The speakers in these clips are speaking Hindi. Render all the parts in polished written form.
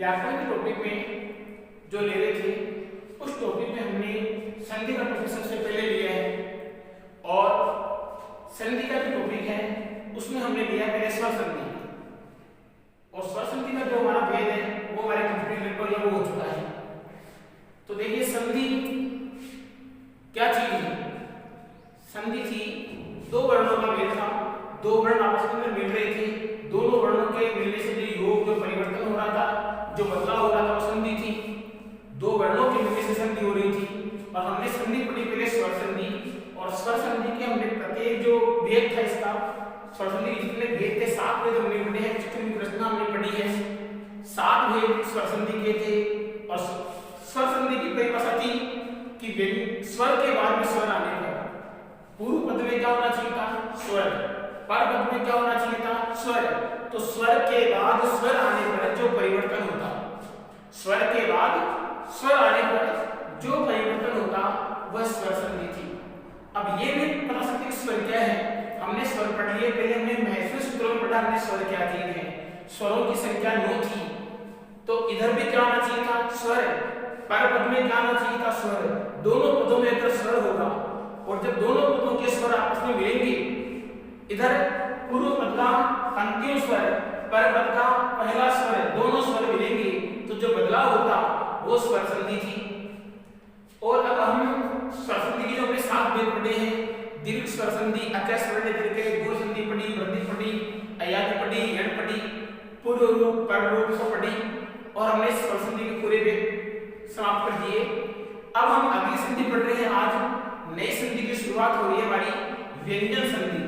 व्याकरण के टॉपिक में जो ले रहे थे उस टॉपिक में हमने संधि का टॉपिक सबसे पहले लिया है और संधि का जो टॉपिक है उसमें हमने लिया पहले स्वर संधि और स्वर संधि का जो हमारा भेद है वो हमारे कंप्लीट लगभग लागू हो चुका है। तो देखिए संधि क्या चीज है। संधि थी दो वर्णों का भेद था, दो वर्ण आपस में मिल रहे थे, दोनों वर्णों के मिलने से जो योग जो परिवर्तन हो रहा था, जो बदलाव हो रहा था वो संधि थी। दो वर्णों के मिलने से संधि हो रही थी और हमने संधि पढ़ी पहले स्वर संधि और स्वर संधि के हमने प्रत्येक जो भेद था इसका स्वर संधि के जितने भेद थे 7 भेद हमने पढ़े हैं। चित्र की रचना हमने पढ़ी है, 7 भेद स्वर संधि के थे और स्वर संधि की परिभाषा थी कि स्वर के बाद में स्वर आने पर पूर्व पद में क्या होना चाहिए था, स्वर, पर पद में क्या होना चाहिए था, स्वर। तो स्वर के बाद स्वर आने पर जो परिवर्तन होता, स्वर के बाद स्वर आने पर जो परिवर्तन होता वह स्वर संधि थी। अब ये भी पता सकते कि स्वर क्या है। हमने स्वर पढ़ लिए, पहले हमने महसूल सूत्रों में पढ़ा हमने स्वर क्या चीज है। स्वरों की संख्या 9 थी तो इधर भी क्या आना चाहिए था, स्वर। पर पद में क्या आना चाहिए था, स्वर। दोनों पदों में अगर स्वर होगा और जब दोनों पदों के स्वर आपस में मिलेंगे, इधर पूर्व पद का अंतिम स्वर, पर पद का पहला स्वर, दोनों स्वर मिलेंगे तो जो बदलाव होता वो स्वर संधि थी। और अब हम स्वर संधि की जो हमने 7 भेद पढ़े हैं, दीर्घ स्वर संधि, अचर स्वर्ण दीर्घ, गुण संधि पढ़ी, वृद्धि पढ़ी, अयाति पढ़ी, यण पढ़ी, पूर्व रूप, पर रूप को पढ़ी और हमने स्वर संधि के पूरे भेद समाप्त कर दिए। अब हम अगली संधि पढ़ रहे हैं। आज नई संधि की शुरुआत हो रही है हमारी व्यंजन संधि।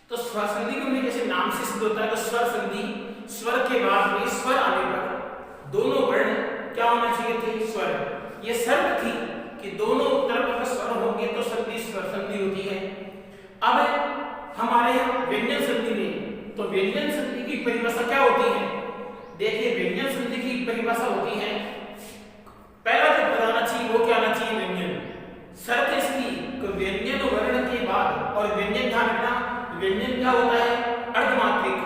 तो स्वर संधि को हमने जैसे नाम से सिद्ध होता है तो स्वर संधि, स्वर के बाद में स्वर आने पर दोनों वर्ण क्या होना चाहिए थे, स्वर। ये शर्त थी कि दोनों तरफ अगर स्वर होंगे तो संधि स्वर संधि होती है। अब हमारे व्यंजन संधि में तो व्यंजन संधि की परिभाषा क्या होती है। देखिए व्यंजन संधि की परिभाषा होती है, पहला जो पद आना चाहिए वो क्या आना चाहिए, व्यंजन। शर्त इसकी कि व्यंजन वर्ण के बाद, और व्यंजन ध्यान रखना, व्यंजन क्या होता है, अर्धमात्रिक।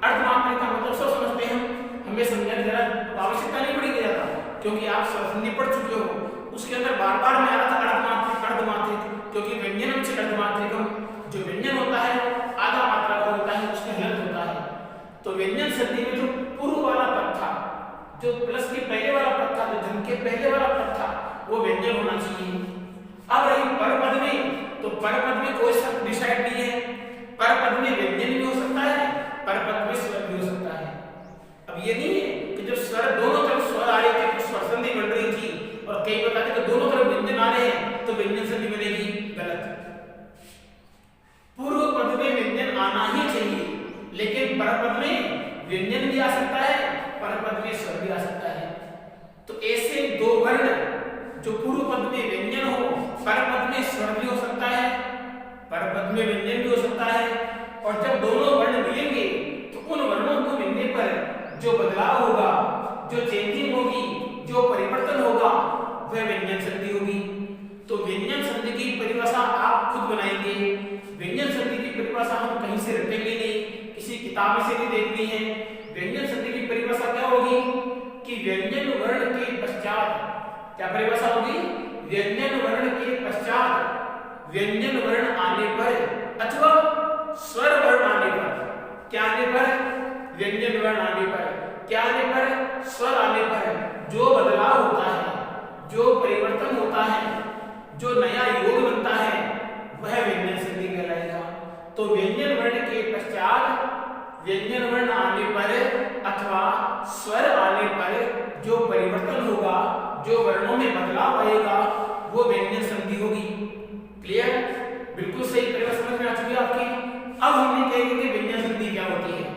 अर्धमात्रिक का मतलब सब समझते हैं, हमें समझाने जरा आवश्यकता नहीं पड़ेगी ज्यादा क्योंकि आप स्वर संधि पढ़ चुके हो। उसके अंदर बार-बार में आ रहा था अर्धमात्रिक, अर्धमात्रिक, क्योंकि व्यंजनम से अर्धमात्रिकम, जो व्यंजन होता है आधा मात्रा का होता है, उसका हलंत होता है। तो व्यंजन संधि में जो पूर्व वाला पद था, जो प्लस के पहले वाला पद था, जो धन के पहले वाला पद था, वो व्यंजन होना चाहिए। अब रही पर पद में, तो पर पद में कोई शब्द डिसाइड नहीं है। पर पद में व्यंजन भी हो सकता है, पर पद में स्वर भी हो सकता है। अब ये नहीं है कि जब स्वर दोनों तरफ स्वर आ रहे थे तो स्वर संधि बन रही थी और कई बताते कि दोनों तरफ व्यंजन आ रहे हैं तो व्यंजन संधि बनेगी, गलत। पूर्व पद में व्यंजन आना ही चाहिए, लेकिन पर पद में व्यंजन भी आ सकता है, पर पद में स्वर भी आ सकता है। तो ऐसे दो वर्ण जो पूर्व पद में व्यंजन हो, पर पद में स्वर भी हो सकता है, पर पद में व्यंजन भी हो सकता है। और जब दोनों वर्ण मिलेंगे तो उन वर्णों को मिलने पर जो बदलाव होगा, जो चेंजिंग होगी, जो परिवर्तन होगा, वह व्यंजन संधि होगी। तो व्यंजन संधि की परिभाषा आप खुद बनाएंगे। व्यंजन संधि की परिभाषा हम कहीं से रटेंगे नहीं, किसी किताब से नहीं देखनी है। व्यंजन संधि की परिभाषा क्या होगी कि व्यंजन वर्ण के पश्चात, क्या परिभाषा होगी, व्यंजन वर्ण के पश्चात व्यंजन वर्ण आने पर अथवा स्वर वर्ण आने पर, क्या आने पर, व्यंजन वर्ण आने पर, क्या आने पर, स्वर आने पर जो बदलाव होता है, जो परिवर्तन होता है, जो नया योग बनता है, वह व्यंजन संधि कहलाएगा। तो व्यंजन वर्ण के पश्चात व्यंजन वर्ण आने पर अथवा स्वर आने पर जो परिवर्तन होगा, जो वर्णों में बदलाव आएगा, वो व्यंजन संधि होगी। क्लियर, बिल्कुल सही परिभाषा समझ में आ चुकी है आपकी। अब हमने कहेंगे कि व्यंजन संधि क्या होती है।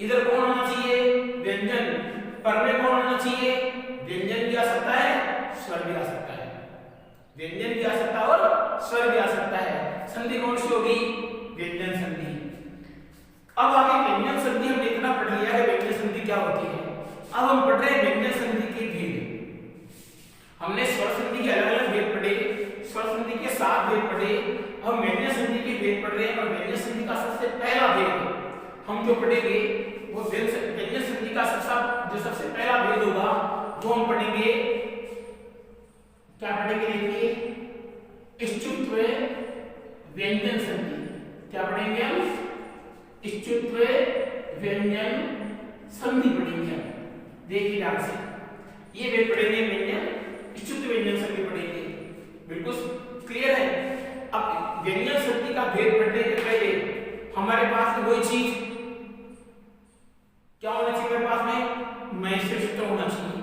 इधर कौन होना चाहिए? व्यंजन। पर में कौन होना चाहिए? व्यंजन भी आ सकता है, स्वर भी आ सकता है। व्यंजन भी आ सकता है और स्वर भी आ सकता है। संधि कौन सी होगी? व्यंजन संधि। अब आगे व्यंजन संधि हमने इतना पढ़ लिया है व्यंजन संधि क्या होती है। अब हम पढ़ रहे हैं व्यंजन संधि के भेद। हमने स्वर संधि के अलग अलग भेद पढ़े, स्वर संधि के 7 भेद पढ़े, हम व्यंजन संधि के भेद पढ़ रहे हैं। और व्यंजन संधि का सबसे पहला भेद हम जो पढ़ेंगे वो व्यंजन संधि का सबसे पहला भेद होगा वो हम पढ़ेंगे। क्या पढ़ेंगे? देखिए, इष्टुत्व व्यंजन संधि। क्या पढ़ेंगे हम? इष्टुत्व व्यंजन संधि पढ़ेंगे हम। देखिए ध्यान से, ये भेद पढ़ेंगे व्यंजन इष्टुत्व व्यंजन संधि पढ़ेंगे। बिल्कुल क्लियर है। अब व्यंजन संधि का भेद पढ़ने के पहले हमारे पास वही चीज क्या होना चाहिए? हमारे पास में माहेश्वरी सूत्र होना चाहिए।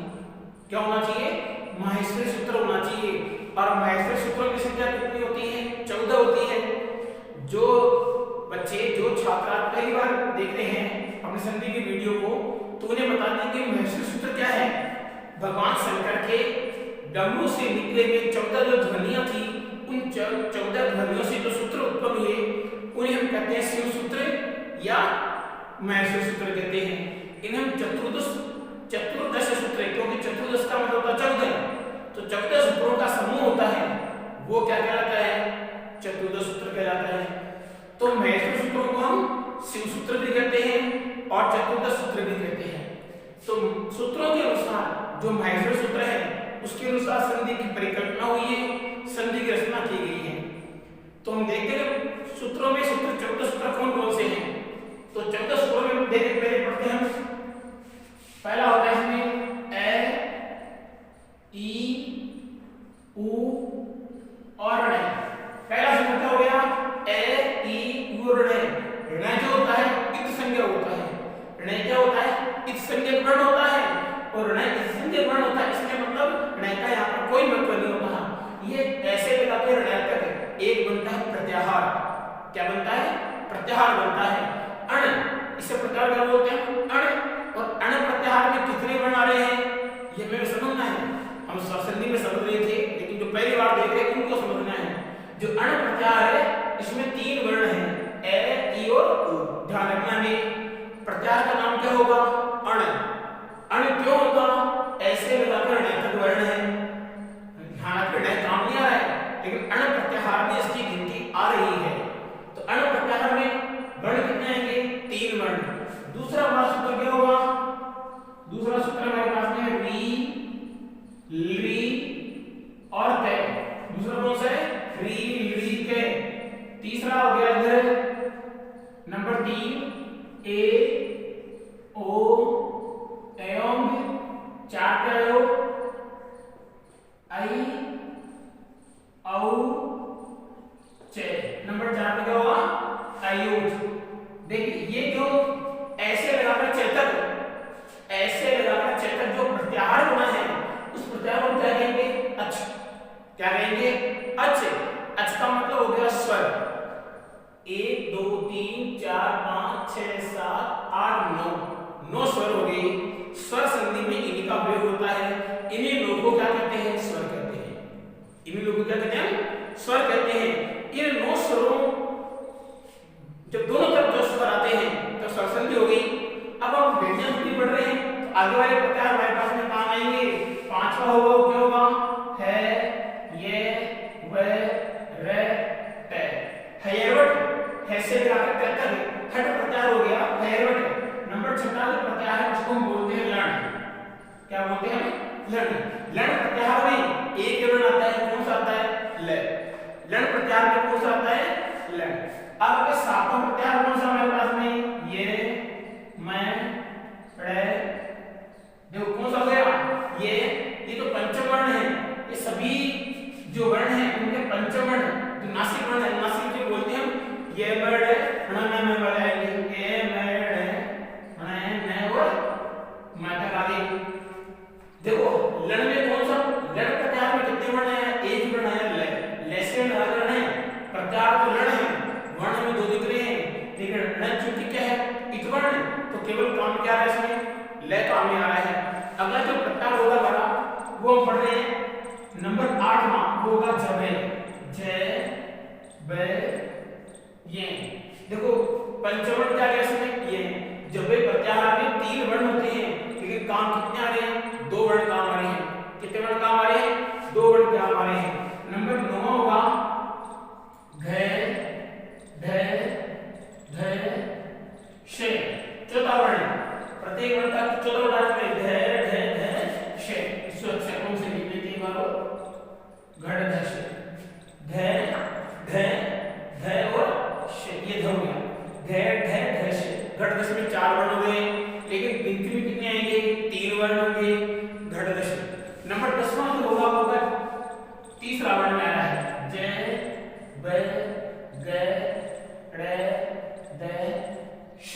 क्या होना चाहिए? माहेश्वरी सूत्र होना चाहिए। और माहेश्वरी सूत्रों की संख्या कितनी होती है? 14 होती है। जो बच्चे, जो छात्र पहली बार देख रहे हैं अपने संधि की वीडियो को, तो उन्हें बता दें कि माहेश्वरी सूत्र क्या है। भगवान शंकर के डमरू से निकले हुए 14 जो ध्वनियां थी, उन 14 ध्वनियों से जो सूत्र उत्पन्न हुए उन्हें हम कहते हैं शिव सूत्र या माहेश्वरी सूत्र कहते हैं। इन्हें हम चतुर्दश सूत्र, क्योंकि चतुर्दश का मतलब होता है 14, तो 14 सूत्रों का समूह होता है, वो क्या कहलाता है? चतुर्दश सूत्र कहलाता है। तो माहेश्वरी सूत्रों को हम शिव सूत्र भी कहते हैं और चतुर्दश सूत्र भी कहते हैं। तो सूत्रों के अनुसार जो माहेश्वरी सूत्र है उसके अनुसार संधि की परिकल्पना हुई है, संधि की रचना की गई है। तो हम देखते हैं सूत्रों में 14 सूत्र कौन कौन से हैं। तो 14 सूत्रों में देखिए, पहले पढ़ते हैं हम। पहला होता है इसमें ए, ई, उ और ऋ। पहला सूत्र क्या हो गया? ए, ई, उ और ऋ। ऋ जो होता है इत संज्ञा होता है। ऋ क्या होता है? इत संज्ञक वर्ण होता है। और ऋ इत संज्ञक वर्ण होता है, इसका मतलब ऋ का यहाँ पर कोई महत्व नहीं होता। ये ऐसे मिलाते ऋ तक एक बनता है प्रत्याहार। क्या बनता है? प्रत्याहार बनता है। अण, इसे प्रत्याहार क्या बोलते हैं? अण। और अण प्रत्याहार में कितने वर्ण आ रहे हैं ये हमें समझना है। हम स्वर संधि में समझ रहे थे, लेकिन जो पहली बार देख रहे हैं उनको समझना है। जो अण प्रत्याहार है इसमें 3 वर्ण हैं, ए, ई और उ। ध्यान रखना है, प्रत्याहार का नाम क्या होगा? अण। अण क्यों होगा? ऐसे मिलाकर ऋ तक वर्ण है। ध्यान रखना, काम नहीं आ रहा है, लेकिन अण प्रत्याहार में इसकी गिनती आ रही है। तो अण प्रत्याहार में वर्ण कितने आएंगे? 3 वर्ण। दूसरा हमारा सूत्र क्या होगा? दूसरा सूत्र हमारे पास में री, ली और कै। दूसरा कौन सा है? री, ली, कै। तीसरा हो गया इधर नंबर 3 ए, ओ, एवं 4 का योग आई, औ, चे। नंबर 4 पे क्या होगा? आयुष। देखिए ये जो ऐसे लगाकर चेतक, ऐसे लगाकर चेतक जो प्रत्याहार होना है उस प्रत्याहार को क्या कहेंगे? अच। क्या कहेंगे? अच। अच का मतलब हो गया स्वर। 1 2 3 4 5 6 7 8 9 स्वर हो गए। स्वर संधि में इन्हीं का प्रयोग होता है। इन्हीं लोगों को क्या कहते हैं? स्वर कहते हैं। इन्हीं लोगों को क्या कहते हैं? स्वर कहते हैं। इन 9 स्वरों जब दोनों तरफ जो स्वर आते हैं तो स्वर संधि हो गई। अब हम व्यंजन संधि पढ़ रहे हैं, तो आगे वाले प्रत्याहार हमारे पास में काम आएंगे। 5वां होगा वो क्या होगा? है, ये, वह, रे, ते। हैयरवट, है से लगाकर तय तक हट प्रत्याहार हो गया हैयरवट। नंबर 6 जो प्रत्याहार है उसको हम बोलते हैं लण। क्या बोलते हैं? लण। लण प्रत्याहार में एक वर्ण आता है, कौन सा आता है? ल। लण प्रत्याहार में कौन सा आता है? लण। अब 7वां प्रत्याहार कौन सा हमारे पास में? ये, मैं, रे। देखो कौन सा हो गया? ये तो पंचम वर्ण है। ये सभी जो वर्ण है उनके पंचम वर्ण, जो नासिक वर्ण है, नासिक जो बोलते हैं हम, ये वर्ण है में वाले आएंगे। ये मैं और मैं तक आगे। देखो लण तो केवल काम क्या आ रहा है इसमें, लय काम में आ रहा है। अगला जो प्रत्याहार होगा हमारा वो हम पढ़ रहे हैं नंबर 8 में, वो होगा जबे, ज बे ये। देखो पंचवर्ण क्या है इसमें, ये जबे प्रत्याहार में 3 वर्ण होते हैं, लेकिन काम कितने आ रहे हैं, 2 वर्ण काम आ रहे हैं। कितने वर्ण काम आ रहे हैं, 2 वर्ण काम आ रहे हैं। नंबर 9 होगा घ ढ ध श, चौथा वर्ण, प्रत्येक वर्ण का चौथा वर्ण है घ ढ ध श। इसको अच्छे कौन से लिख लेते हैं बारो, घ ढ श, घ ढ ध और श, ये ध हो गया, घ ढ ध श। घट दश में 4 वर्ण हो गए, लेकिन गिनती में कितने आएंगे, 3 वर्ण होंगे घट दश। नंबर 10वां जो होगा तीसरा वर्ण में आ रहा है, ज ब ग ड़ द श,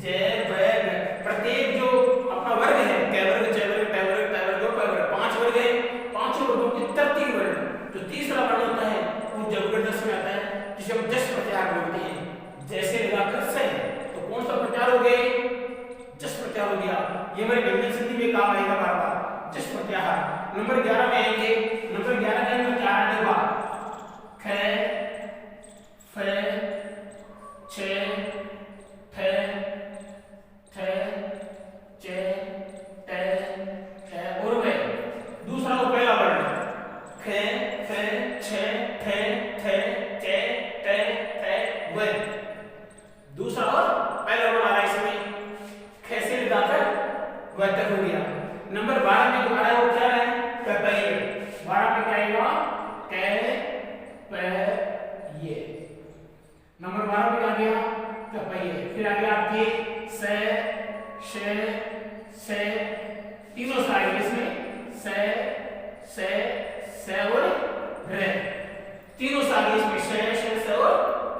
ज ब ग। प्रत्येक जो अपना वर्ग है, क वर्ग, च वर्ग, ट वर्ग, ट वर्ग, प वर्ग, 5 वर्ग है, 5 वर्गों के तरतीब वर्ण। जो तीसरा वर्ण होता है वो जबगढ़ दश में आता है, जिसे हम जस प्रत्याहार बोलते हैं। जैसे लगाकर से, तो कौन सा प्रत्याहार हो गए, जस प्रत्याहार हो गया। ये हमारे व्यंजन संधि में काम आएगा बार बार, जस प्रत्याहार। नंबर 11 में आएंगे, नंबर 11 के अंदर क्या आएगा, ख फ छ ठ ठ च ट ठ और व। दूसरा वो पहला वर्ण ख फ छ ठ ठ च ट ठ व। दूसरा और पहला वर्ण आ रहा है इसमें, ख से लगाकर व तक हो गया। नंबर 12 में जो आ रहा है वो क्या है, कपये। 12 में क्या आएगा, क प ये। नंबर 12 में आ गया कपये। फिर आ गया आपके स श से, तीनों से आएंगे इसमें, स और र, तीनों से आगे इसमें श और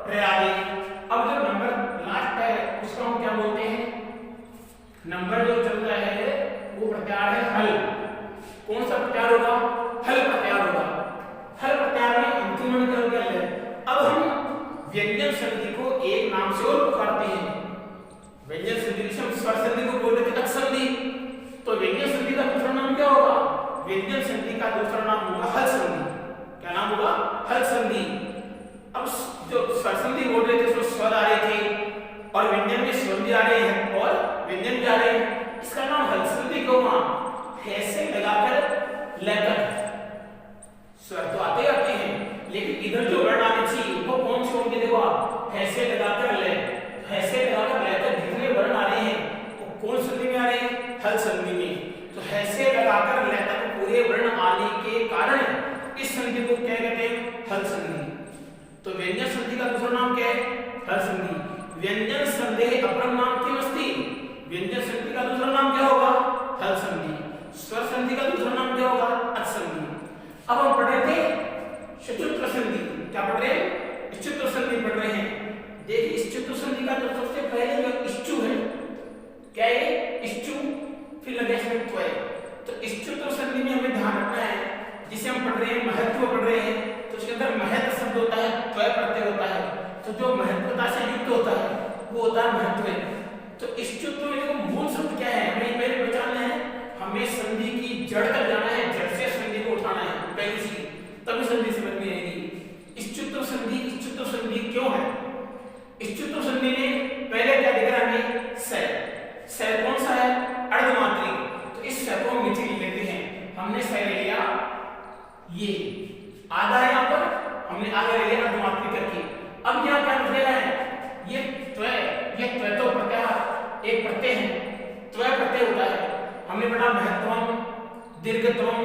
र आ गए। अब जो नंबर लास्ट है उसको हम क्या बोलते हैं, नंबर जो चल रहा है वो प्रत्याहार है हल। कौन सा प्रत्याहार होगा, हल प्रत्याहार होगा। हल प्रत्याहार में अंतिम वर्ण क्या हो गया, ल। अब हम व्यंजन संधि को एक नाम से और पुकारते हैं। व्यंजन संधि से हम स्वर संधि को बोलते थे संधि, तो व्यंजन संधि का दूसरा नाम क्या होगा, व्यंजन संधि का दूसरा नाम होगा हल संधि। क्या नाम होगा, हल संधि। अब जो स्वर संधि बोल रहे थे उसमें स्वर आ रहे थे और व्यंजन में स्वर भी आ रहे हैं और व्यंजन भी आ रहे हैं, इसका नाम हल संधि क्यों हुआ, ऐसे लगाकर लेकर। स्वर तो आते आते हैं, लेकिन इधर जो वर्ण आने चाहिए वो कौन से होंगे, देखो आप, ऐसे लगाकर ले, ऐसे लगाकर लेकर जितने वर्ण आ रहे हैं वो कौन संधि में आ रहे हैं, हल संधि में। तो ऐसे लगाकर लेकर पूरे वर्ण आने के कारण इस संधि को क्या कहते हैं, हल संधि। तो व्यंजन संधि का दूसरा नाम क्या है, हल संधि। व्यंजन संधि अपरम नाम किम अस्ति, व्यंजन संधि का दूसरा नाम क्या होगा, हल संधि। स्वर संधि का दूसरा नाम क्या होगा, अच संधि। अब हम पढ़ रहे थे चतुर्थ संधि, क्या पढ़ रहे हैं, चतुर्थ संधि पढ़ रहे हैं। देखिए इस चतुर्थ संधि का तो सबसे पहले जो इच्छु है, क्या है, इच्छु, फिर लगे इसमें त्वय। तो इस चतुर्थ संधि में हमें ध्यान रखना है, जिसे हम पढ़ रहे हैं महत्व पढ़ रहे हैं, तो उसके अंदर महत्व शब्द होता है, त्वय प्रत्यय होता है। तो जो महत्वता से युक्त होता है वो होता है महत्व। तो इस चतुर्थ में देखो मूल शब्द क्या है, हमें पहले पहचानना है, हमें संधि की जड़ तक जाना है, जड़ से संधि को उठाना है पहली चीज, तभी संधि समझ में आएगी। इष्टुत्व संधि, इष्टुत्व संधि क्यों है, इष्टुत्व संधि में पहले क्या दिख रहा है हमें, स कौन सा है, अर्धमात्रिक। तो इस स को हम नीचे लिख लेते हैं, हमने स ले लिया, ये आधा है, यहाँ पर हमने आधा ले लिया अर्धमात्रिक करके। अब यहाँ क्या बच गया है, ये त्वय तो प्रत्याहार एक प्रत्यय है, त्वय प्रत्यय होता है। हमने पढ़ा महत्वम, दीर्घत्वम,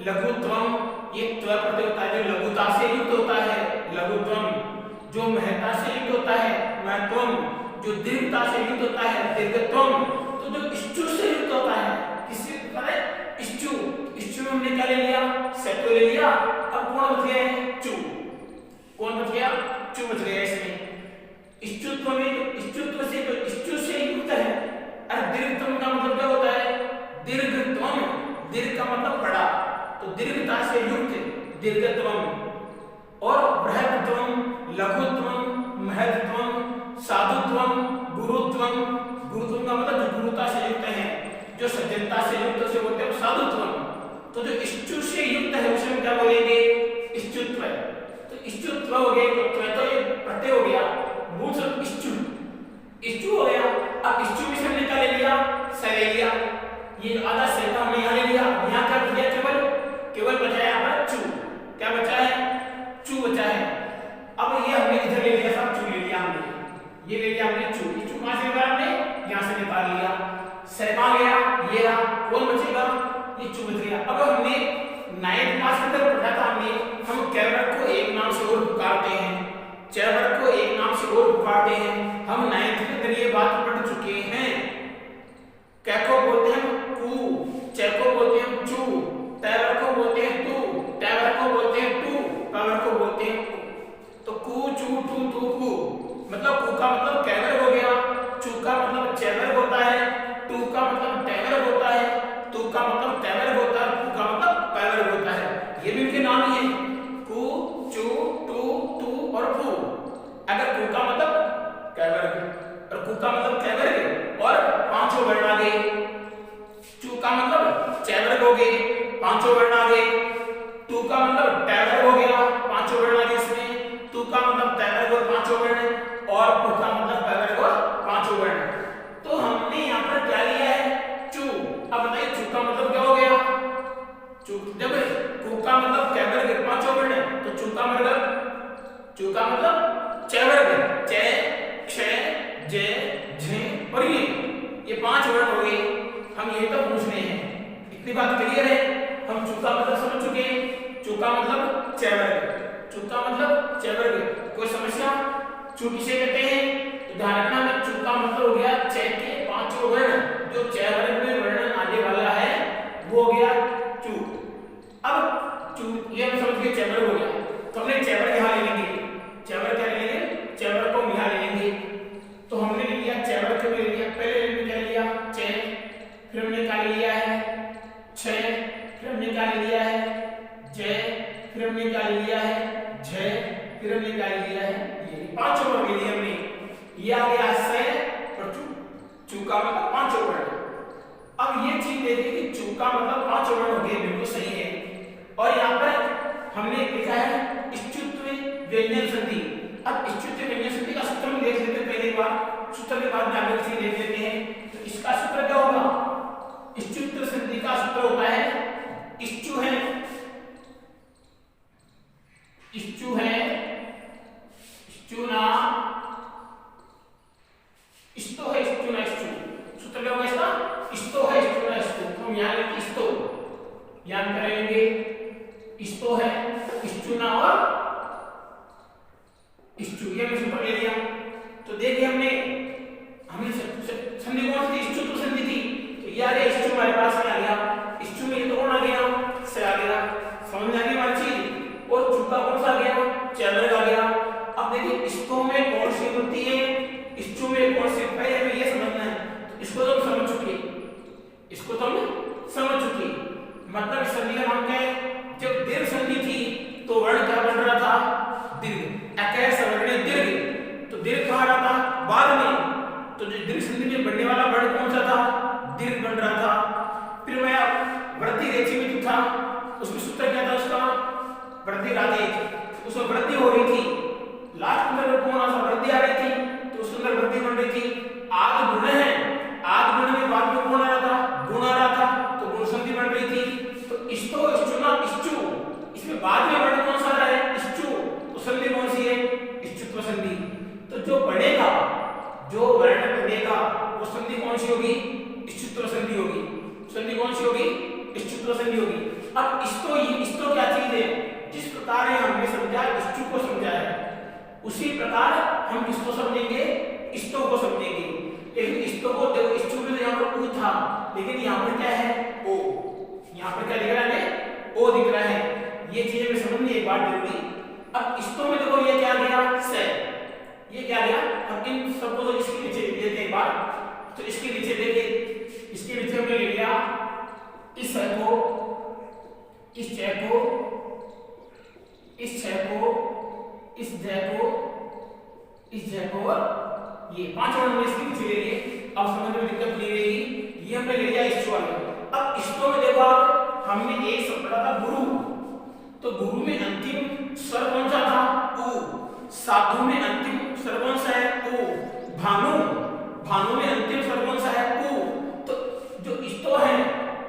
लघुत्वम, ये त्वय प्रत्यय होता है जो लघुता से युक्त होता है, लघुत्वम, जो महत्ता से युक्त होता है महत्वम, जो दीर्घता से युक्त होता है दीर्घत्वम। तो जो इच्छु से युक्त होता है, किससे युक्त है, इच्छु। इच्छु में हमने क्या ले लिया, सत्व ले लिया। अब कौन बच गया है, चु, कौन बच गया, चु बच गया इसमें। इच्छुत्व में इच्छुत्व से जो इच्छु से युक्त है, और दीर्घत्वम का मतलब क्या होता है, दीर्घत्वम, दीर्घ का मतलब बड़ा, तो दीर्घता से युक्त दीर्घत्वम, और बृहत्त्वम, लघुत्वम, महत्त्वम, साधुत्वम, गुरुत्वम, गुरुत्वम का मतलब जो गुरुता से युक्त है, जो सज्जनता से युक्त से होते हैं साधुत्वम। तो जो इष्टु से युक्त है उसे हम क्या बोलेंगे? इष्टुत्व। तो इष्टुत्व हो गया, तो ये प्रत्यय हो गया, मूल शब्द इष्टु, इष्टु हो गया। अब इष्टु में से हमने क्या ले लिया? स ले लिया। ये आधा से का हमने यहाँ ले लिया। यहाँ क्या बचा? केवल बचा है यहाँ पर चू। क्या बचा है? चू बचा है। अब ये हमने इधर ले लिया, सब चू ले लिया हमने, ये ले लिया हमने चू। ये चू कहाँ से निकाला हमने? यहाँ से निकाल लिया। से कहाँ गया? ये रहा। कौन बचेगा? ये चू बच गया। अब हमने 9th क्लास के अंदर पढ़ा था हमने, हम कैरक को एक नाम से और पुकारते हैं, चैवर को एक नाम से और पुकारते हैं। हम 9th के अंदर ये बात पढ़ चुके हैं। कै को बोलते हैं कू, चै को बोलते हैं चू, टैवर को बोलते हैं टू, टैवर को बोलते हैं टू, पावर को बोलते हैं कू। तो कू चू टू टू कू, मतलब कू का मतलब कैवर हो गया, चू का मतलब चैवर होता है, टू का मतलब टैवर होता है, टू का मतलब टैवर होता है, कू का मतलब पैवर होता है। ये भी उनके नाम ही है, कू चू टू टू और कू। अगर कू का मतलब कैवर और कू का मतलब कैवर और पांचों वर्ण आ गए, चू का मतलब चैवर हो गए, पांचों वर्ण आ गए, टू का मतलब टैवर हो गया, पांचों वर्ण आ गए इसमें, टू का मतलब टैवर और पांचों वर्ण, और कू का मतलब पैवर और पांचों वर्ण। तो हमने यहाँ पर क्या लिया है? चू। अब बताइए चू का मतलब क्या हो गया? चू जब कू का मतलब कैवर के पांचों वर्ण, तो चू का मतलब चैवर के, चे क्षे जे झे और ये 5 वर्ण हो गए। हम ये तो पूछ रहे हैं, इतनी बात क्लियर है? हम चू का मतलब समझ चुके हैं। चू का मतलब चैवर, चू का मतलब चैवर। कोई समस्या? चू किसे कहते हैं? तो ध्यान रखना, में चू का मतलब हो गया चे के 5 वर्ण, जो चैवर में वर्ण आने वाला है वो हो गया चू। अब चू ये हम समझ गए, चैवर हो गया। तो हमने चैवर यहाँ ले लेंगे, चैवर क्या ले लेंगे? चैवर को यहाँ ले लेंगे। तो हमने ले लिया चैवर को ले लिया, पहले हमने क्या लिया? चे, फिर हमने क्या ले लिया है? छे, फिर हमने क्या ले लिया है? जे, फिर हमने क्या ले लिया है? झे, फिर हमने क्या ले लिया है? ये 5 वर्ण ले लिए हमने। ये आ गया से और चू, चू का मतलब 5 वर्ण। अब ये चीज देखिए कि चू का मतलब 5 वर्ण हो गए, बिल्कुल सही है। और यहाँ पर हमने लिखा है इष्टुत्व व्यंजन संधि। अब इष्टुत्व व्यंजन संधि का सूत्र हम देख लेते हैं पहले बार, सूत्र के बाद में आगे चीज देख लेते हैं। तो इसका सूत्र क्या होगा? इष्टुत्व संधि का सूत्र होता है इष्टु है, इष्टु है, इष्टुना, इष्टो है, इष्टुना, इष्टु। सूत्र क्या होगा इसका? इष्टो है, इष्टुना, इष्टु। तो हम यहाँ लिखेंगे इष्टो, यहाँ करेंगे इष्टो है, इष्टुना और इष्टु। ये हमने सूत्र ले लिया। तो देखिए हमने संधि कौन सी? इष्टुत्व संधि थी। तो यार ये इष्टु हमारे पास में आ गया, इष्टु में तो कौन आ गया? से आ गया। समझ आ गई हमारी चीज। और चू का कौन सा आ गया? चैवर आ गया। अब देखिए इष्टो में कौन सी होती है, इष्टु में कौन सी? पहले हमें ये समझना है। तो इसको तो हम समझ चुके, इसको तो हम समझ चुके। मतलब संधि का नाम क्या है? जब दीर्घ संधि थी तो वर्ण क्या बन रहा था? दीर्घ। अकय सवर्णीय दीर्घ। तो दीर्घ कहाँ रहा था? बाद में। तो जो दीर्घ संधि में बनने वाला वर्ण कौन सा था? दीर्घ बन रहा था। फिर मैं वृद्धि रेखी में जो था उसमें सूत्र क्या था उसका? वृद्धि राधेय। उसमें वृद्धि हो रही थी, लास्ट में कौन सा वृद्धि आ रही थी, तो उसके अंदर वृद्धि बन रही थी। आग गुण है, आग गुण में बाद में कौन आ रहा था? गुण आ रहा था, तो गुण संधि बन रही थी। तो इष्टो, इष्टुना, इष्टु, इसमें बाद में वर्ण कौन सा आ रहा है? इष्टु। तो संधि कौन सी है? इष्टुत्व संधि। तो जो बढ़ेगा, जो वर्ण बनेगा वो संधि कौन सी होगी? इष्टुत्व संधि होगी। संधि कौन सी होगी? इष्टुत्व संधि होगी। अब इष्टो क्या चीज है? जिस प्रकार हमने समझा इष्टु को समझा है, उसी प्रकार हम किसको समझेंगे? इष्टो को समझेंगे। लेकिन इष्टो को देखो, इष्टु में यहाँ पर उ था, लेकिन यहाँ पर क्या है? ओ। यहाँ पर क्या दिख रहा है? ओ दिख रहा है। ये चीज हमें समझनी एक बात जरूरी। अब इष्टो में देखो ये क्या गया? से। ये क्या गया? अब इन सबको तो इसके नीचे लिख देते हैं एक बार। तो इसके नीचे देखिए, इसके नीचे हमने ले लिया इस है को, इस जय को, इस छह को, इस जय को, इस जय को, ये 5 वर्ण इसके नीचे ले लिए। अब समझ में दिक्कत नहीं रहेगी। ये हमने ले लिया इष्टो वाले। अब इष्टो में देखो आप, हमने एक शब्द पढ़ा था गुरु, तो गुरु में अंतिम स्वर कौन सा था? उ। साधु में अंतिम स्वर कौन सा है? उ। भानु, भानु में अंतिम स्वर कौन सा है? उ। तो जो इष्टो है,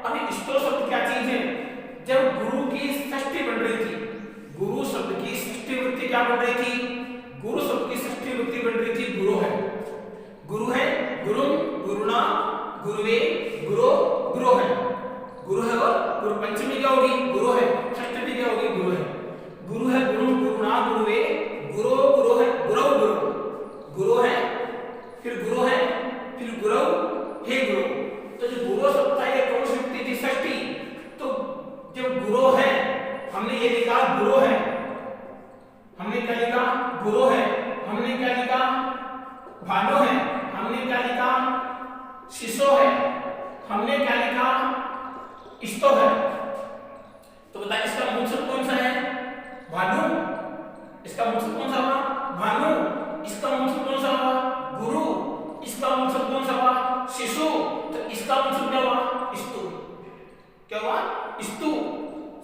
अभी इष्टो शब्द क्या चीज है? जब गुरु की षष्ठी बन रही थी, गुरु शब्द की षष्ठी वृत्ति क्या बन रही थी? गुरु शब्द की षष्ठी वृत्ति बन रही थी गुरु है। गुरु है, गुरु, गुरुणा, गुरुवे, गुरु, गुरु है। गुरु है और गुरु पंचमी क्या होगी? गुरु है। षष्ठी क्या होगी? गुरु है। गुरु है, गुरु, गुरुणा, गुरुवे, गुरु, गुरु है, गुरु, गुरु, गुरु है, फिर गुरु है, फिर गुरु, हे गुरु। तो जो गुरु शब्द था ये कौन सी वृत्ति थी? षष्ठी। तो जब गुरु है, हमने ये लिखा गुरु है, हमने क्या लिखा? गुरु है। हमने क्या लिखा? भानु है। हमने क्या लिखा? शिशो है। हमने क्या लिखा? इष्टो है। तो बताइए इसका मूल शब्द कौन सा है? भानु। इसका मूल शब्द कौन सा हुआ? भानु। इसका मूल शब्द कौन सा हुआ? गुरु। इसका मूल शब्द कौन सा हुआ? शिशु। तो इसका मूल शब्द क्या हुआ? इष्टु। क्या हुआ? इष्टु।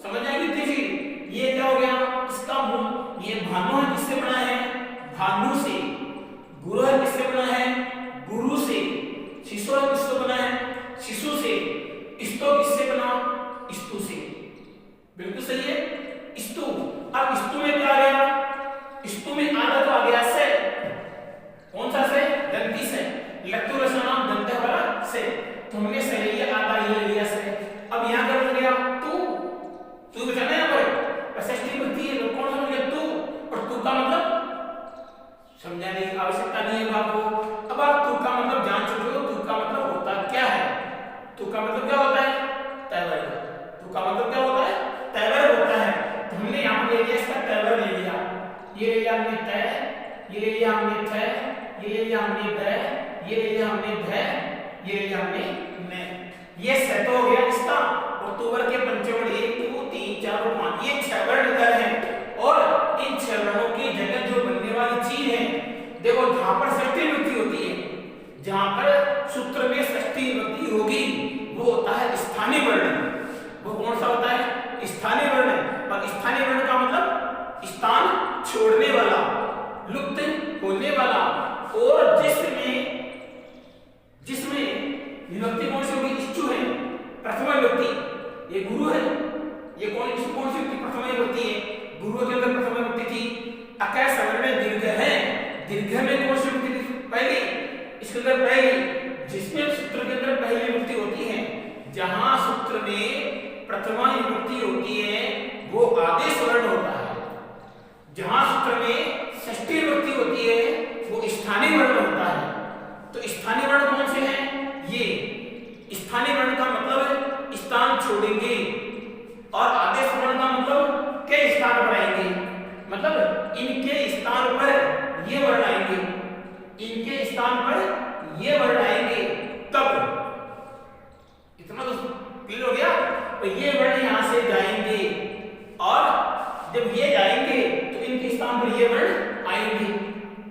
समझ आएगी तेजी? ये क्या हो गया? इसका मूल, ये भानु है, किससे बना है? भानु से। गुरु है, किससे बना है? गुरु से। शिशु है, किससे बना है? शिशु से। इष्टो किससे बना? इष्टु से। बिल्कुल सही है, इष्टु। अब इष्टु में क्या आ गया? इष्टु में आधा तो आ गया से। कौन सा से? दंती से। लट्टू रसनाम दंत वाला से। तो हमने से लिया आधा, ये लिया से। अब यहां क्या बन गया? तू बचाना है पर षष्ठी वृत्ति है, तो कौन समझ गया? तू। और तू का मतलब समझाने की आवश्यकता नहीं है आपको। अब आप तू का मतलब जान चुके हो। तू का मतलब होता क्या है? तू का मतलब क्या होता है? तैवर। तू का मतलब क्या होता है? तैवर होता है। तो हमने यहाँ पे ले लिया, इसका तैवर ले लिया। ये ले लिया हमने तय, ये ले लिया हमने थय, ये ले लिया हमने द, ये ले लिया हमने ध, ये ले लिया हमने न। ये सेट हो गया इसका। और तुवर के पंचवर्ण 1 2 3 4 और 5, ये 6 वर्ण इधर है। और इन 6 वर्णों की जगह जो बनने वाली चीज है, देखो जहां पर षष्ठी विभक्ति होती है, जहां पर सूत्र में षष्ठी विभक्ति होगी, वो होता है स्थानीय वर्ण। वो कौन सा होता है? स्थानीय वर्ण। और स्थानीय वर्ण का मतलब स्थान छोड़ने वाला, लुप्त होने वाला। और जिसमें विभक्ति कौन सी होगी? इष्टु है, प्रथमा विभक्ति। ये गुरु है, ये कौन सी विभक्ति? प्रथमा विभक्ति है। गुरु के अंदर प्रथमा विभक्ति थी। अकय सवर्ण दीर्घ है, दीर्घ में कौन सी विभक्ति थी? पहली। इसके अंदर पहली, जिसमें सूत्र के अंदर पहली विभक्ति होती है। जहां सूत्र में प्रथमा विभक्ति होती है वो आदेश वर्ण होता है। जहां सूत्र में षष्ठी विभक्ति होती है वो स्थानीय वर्ण होता है। तो स्थानीय वर्ण कौन से हैं? ये स्थानीय वर्ण का मतलब स्थान छोड़ेंगे, और आदेश वर्ण का मतलब के स्थान पर आएंगे, मतलब इनके स्थान पर ये वर्ण आएंगे, इनके स्थान पर ये वर्ण आएंगे। तब इतना तो क्लियर हो गया। तो ये वर्ण यहां से जाएंगे, और जब ये जाएंगे तो इनके स्थान पर ये वर्ण आएंगे।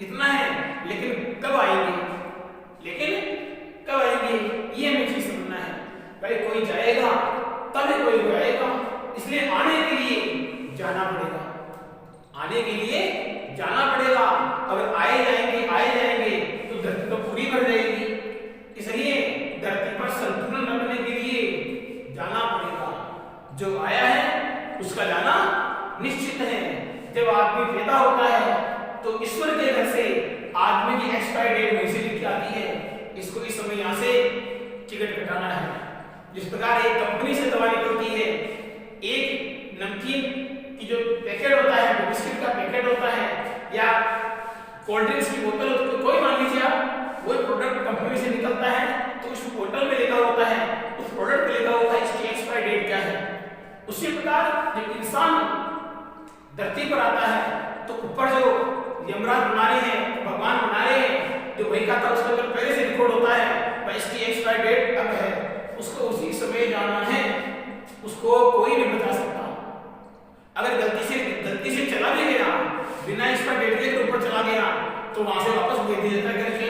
इतना है। लेकिन कब आएंगे? ये हमें चीज समझना है। भाई कोई जाएगा तब ही कोई आएगा, इसलिए आने के लिए जाना पड़ेगा। आने के लिए जाना पड़ेगा। अगर आए जाएंगे तो धरती तो पूरी भर जाएगी। इसलिए धरती पर संतुलन रखने के लिए जाना पड़ेगा। जो आया है उसका जाना निश्चित है। जब आदमी पैदा होता है तो ईश्वर के घर से आदमी की एक्सपायरी डेट वैसे लिखी आती है। इसको इस समय यहाँ से टिकट कटाना है। जिस प्रकार एक कंपनी से दवा निकलती है, एक नमकीन की जो पैकेट होता है, बिस्किट का पैकेट होता है, या कोल्ड ड्रिंक्स की बोतल होती है, कोई मान लीजिए आप वो प्रोडक्ट कंपनी से निकलता है तो उस बोतल में लिखा होता है, उस प्रोडक्ट पे लिखा होता है इसकी एक्सपायरी डेट क्या है। उसी प्रकार जब इंसान धरती पर आता है तो ऊपर जो यमराज बना रहे हैं, भगवान बना रहे हैं, जो वही का था उसके अंदर पहले से रिकॉर्ड होता है भाई इसकी एक्सपायरी डेट अब है, उसको उसी समय जाना है, उसको कोई नहीं बता सकता। अगर गलती से चला भी गया, बिना एक्सपायरी डेट के ऊपर चला गया तो वहां से वापस भेज दिया जाता है, कैंसिल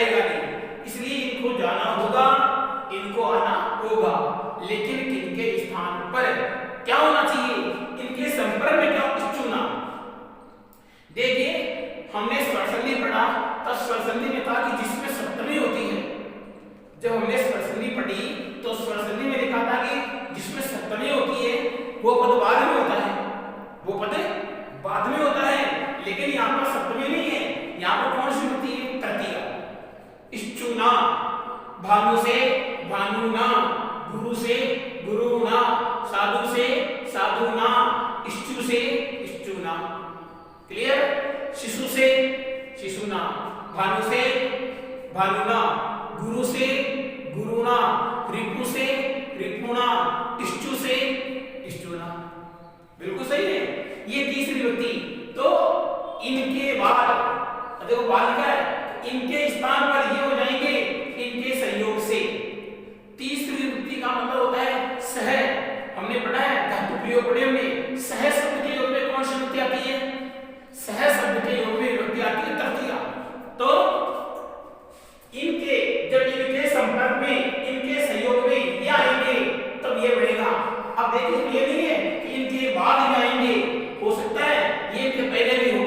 जाएगा नहीं, इसलिए इनको जाना होगा, इनको आना होगा। लेकिन इनके स्थान पर क्या होना चाहिए, इनके संपर्क में क्या चुना। देखिए हमने स्वर संधि पढ़ा, तब स्वर संधि में कहा कि जिसमें सप्तमी होती है। जब हमने स्वर संधि पढ़ी तो स्वर संधि में लिखा था कि जिसमें सप्तमी होती है वो पद बाद में होता है, वो पद बाद में होता है। लेकिन यहाँ पर सप्तमी नहीं है, यहाँ पर कौन सी होती है, तृतीया। इश्चुना, भानु से भानुना, गुरु से गुरुना, साधु से साधुना, इष्टु से इष्टुना। क्लियर। शिशु से शिशुना, भानु से भानुना, गुरु से गुरुना, रिपु से रिपुना, इष्टु से इष्टुना। बिल्कुल सही है। ये तीसरी विभक्ति। तो इनके बाद देखो बाद क्या है, इनके स्थान पर ये हो जाएंगे इनके संयोग से। तीसरी विभक्ति का मतलब होता है सह। हमने पढ़ा है धातु प्रयोग पढ़े हमने, सह शब्द के योग में कौन सी विभक्ति आती है, सह शब्द के योग में विभक्ति आती है तृतीया। तो इनके जब इनके संपर्क में इनके संयोग में ये आएंगे तब ये बढ़ेगा। अब देखिए ये नहीं है कि इनके बाद में आएंगे, हो सकता है ये इनके पहले भी हो।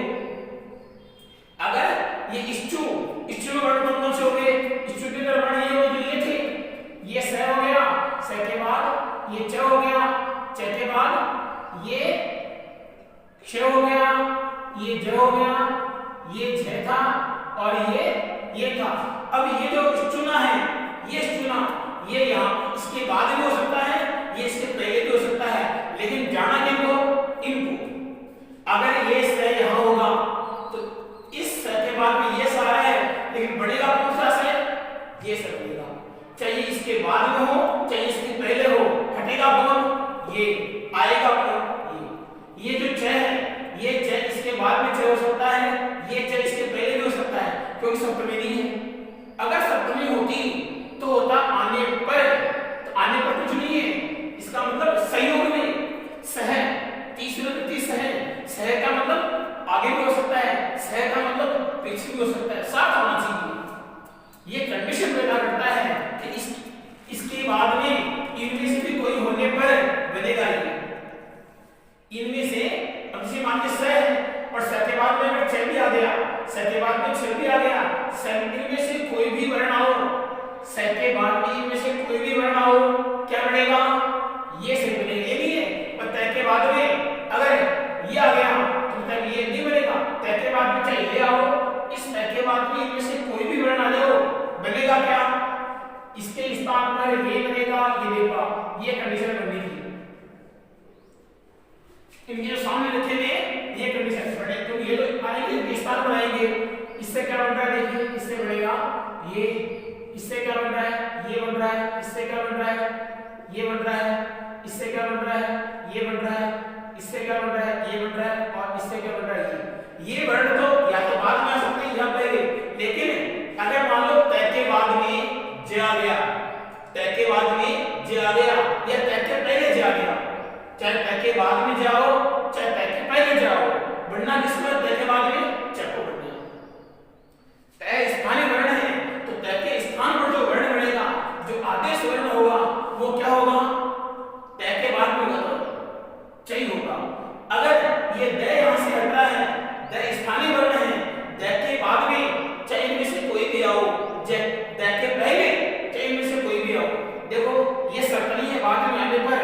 अगर ये इष्टु में वर्ण कौन से हो गए, इष्टु के अंदर वर्ण ये हो जो ये थे, ये स हो गया, स के बाद ये च हो गया, च के बाद ये क्ष हो गया, ये ज हो गया, ये झ था और ये था। अब ये जो चुना है, ये चुना ये यहाँ इसके बाद भी हो सकता है, ये इसके पहले भी हो सकता है, लेकिन जाना किनको, इनको। अगर ये स यहाँ होगा तो इस स के बाद में ये सारा है, लेकिन बढ़ेगा कौन सा से, ये स बढ़ेगा। चाहे इसके बाद में हो चाहे इसके पहले हो, हटेगा कौन, ये आएगा कौन, ये जो च है, ये च इसके बाद में च हो सकता है, ये च इसके पहले भी हो सकता है, क्योंकि सप्तमी नहीं है। अगर सप्तमी होती तो होता आने पर, तो आने पर कुछ नहीं है, इसका मतलब संयोग में सह। तीसरी विभक्ति सह का मतलब आगे भी हो सकता है, सह का मतलब पीछे भी हो सकता है, साथ होना चाहिए। ये कंडीशन पैदा करता है कि इसके बाद में इनमें से भी कोई होने पर बनेगा ये। इनमें से अब जैसे मान लीजिए स है और स के बाद में अगर छ भी आ गया, स के बाद में छ भी आ गया, स इनमें से कोई भी वर्ण आओ, स के बाद में इनमें से कोई भी वर्ण आओ, क्या बनेगा, ये से बनेगा। ये नहीं है और त के बाद में अगर ये आ गया तो मतलब ये नहीं बनेगा। त के बाद में चाहे ये आओ, इस त के बाद में इनमें से कोई भी वर्ण आ जाओ, बनेगा क्या, इसके स्थान पर ये बनेगा, ये देगा। ये कंडीशन बनने की इनके सामने रखे हुए ये कंडीशन बने, तो ये लोग आएंगे विस्तार बनाएंगे। इससे क्या बन रहा है, देखिए इससे बनेगा ये, इससे क्या बन रहा है, ये बन रहा है, इससे क्या बन रहा है, ये बन रहा है, इससे क्या बन रहा है, ये बन रहा है, इससे क्या बन रहा है, ये बन रहा है, और इससे क्या बन रहा है, ये वर्ण तो या तो बाद में आ सकते हैं या पहले। लेकिन अगर मान लो त के बाद में ज आ गया, त के बाद में ज आ गया या त के पहले ज आ गया, चाहे त के बाद में जाओ चाहे त के पहले जाओ, बढ़ना किसमें, त के बाद में च को बढ़ना। त स्थानीय वर्ण है तो त के स्थान पर जो वर्ण बनेगा, जो आदेश वर्ण होगा वो क्या होगा, त के बाद में होगा तो च ही होगा। अगर ये द यहां से हट रहा है, द स्थानीय वर्ण है, द के बाद में चाहे इनमें से कोई भी आओ, द के पहले चाहे इनमें से कोई भी आओ। देखो ये सप्तमी है, बाद में आने पर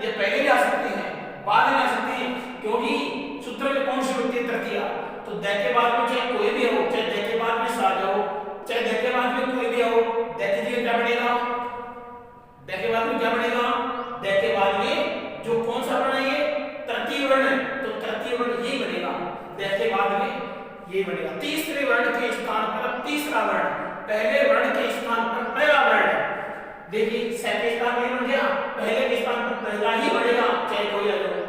ये पहले भी आ सकते हैं, बाद में आ सकते हैं, क्योंकि सूत्र में कौन सी होती है, तृतीया। तो द के बाद में चाहे कोई भी हो, चाहे द के बाद में सा जाओ, चाहे द के बाद में कोई भी हो, द के लिए क्या बनेगा, द के बाद में क्या बनेगा, द के बाद में जो कौन सा वर्ण है, तृतीय वर्ण, तो तृतीय वर्ण यही बनेगा, द के बाद में ये बनेगा। तीसरे वर्ण के स्थान पर तीसरा वर्ण, पहले वर्ण के स्थान पर पहला वर्ण। देखिए स के स्थान में बन गया, पहले के स्थान पर पहला ही बनेगा चाहे कोई आ जाए,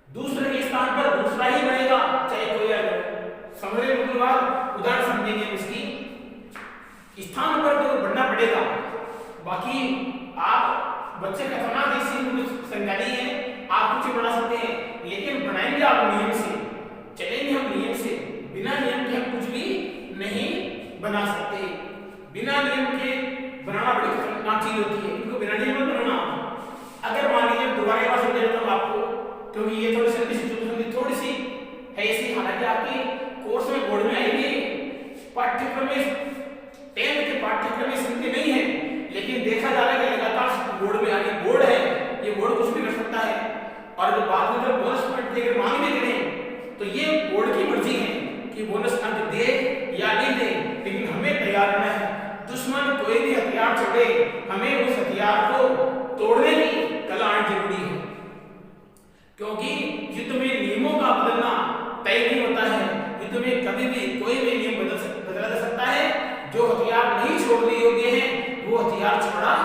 दूसरे के स्थान पर दूसरा ही बनेगा चाहे कोई आ जाए। समझ रहे हो, उदाहरण समझेंगे इसकी, स्थान पर तो बढ़ना पड़ेगा। बाकी आप बच्चे का खतरनाक इसी संज्ञानी है, आप कुछ बना सकते हैं, लेकिन बनाएंगे आप नियम से, चलेंगे हम नियम से, बिना नियम के हम कुछ भी नहीं बना सकते। बिना नियम के बनाना बड़ी खतरनाक चीज होती है, इनको बिना नियम के बनाना। अगर मान लीजिए दोबारा एक बार समझा देता हूं आपको, क्योंकि ये थोड़ी सी थोड़ी सी है ऐसी, हालांकि आपके कोर्स में बोर्ड में आएगी, पाठ्यक्रम में 10th के पाठ्यक्रम में संख्या नहीं है, लेकिन देखा जा रहा है कि लगातार बोर्ड में आगे बोर्ड है, ये बोर्ड कुछ भी कर सकता है। और जब बाद में जब बोनस पॉइंट देकर मांग भी करें तो ये बोर्ड की मर्जी है कि बोनस अंक दे या नहीं दे, लेकिन हमें तैयार रहना है। दुश्मन कोई भी हथियार छोड़े, हमें उस हथियार को तोड़ने की कला आनी जरूरी है, क्योंकि युद्ध में नियमों का बदलना तय नहीं होता है। युद्ध में कभी भी कोई भी नियम बदला जा सकता है। जो हथियार नहीं छोड़ने योग्य है वो हथियार छोड़ा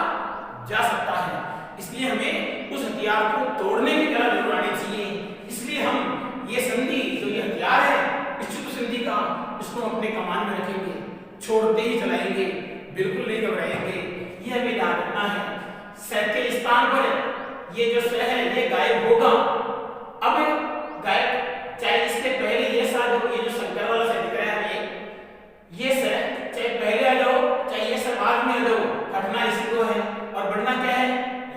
जा सकता है। इसलिए हमें उस हथियार को तोड़ने की कला जरूर आनी चाहिए। इसलिए हम ये संधि जो ये हथियार है निश्चित संधि का, इसको अपने कमान में रखेंगे, छोड़ते ही चलाएंगे, बिल्कुल नहीं घबराएंगे। ये हमें याद रखना है। स के स्थान पर ये जो स है ये गायब होगा। अब गायब चाहे इसके पहले ये सा ये जो संकर वाला स दिख रहा है ये स चाहे पहले आ जाओ चाहे ये स बाद में आ जाओ, हटना इसी को है और बढ़ना क्या है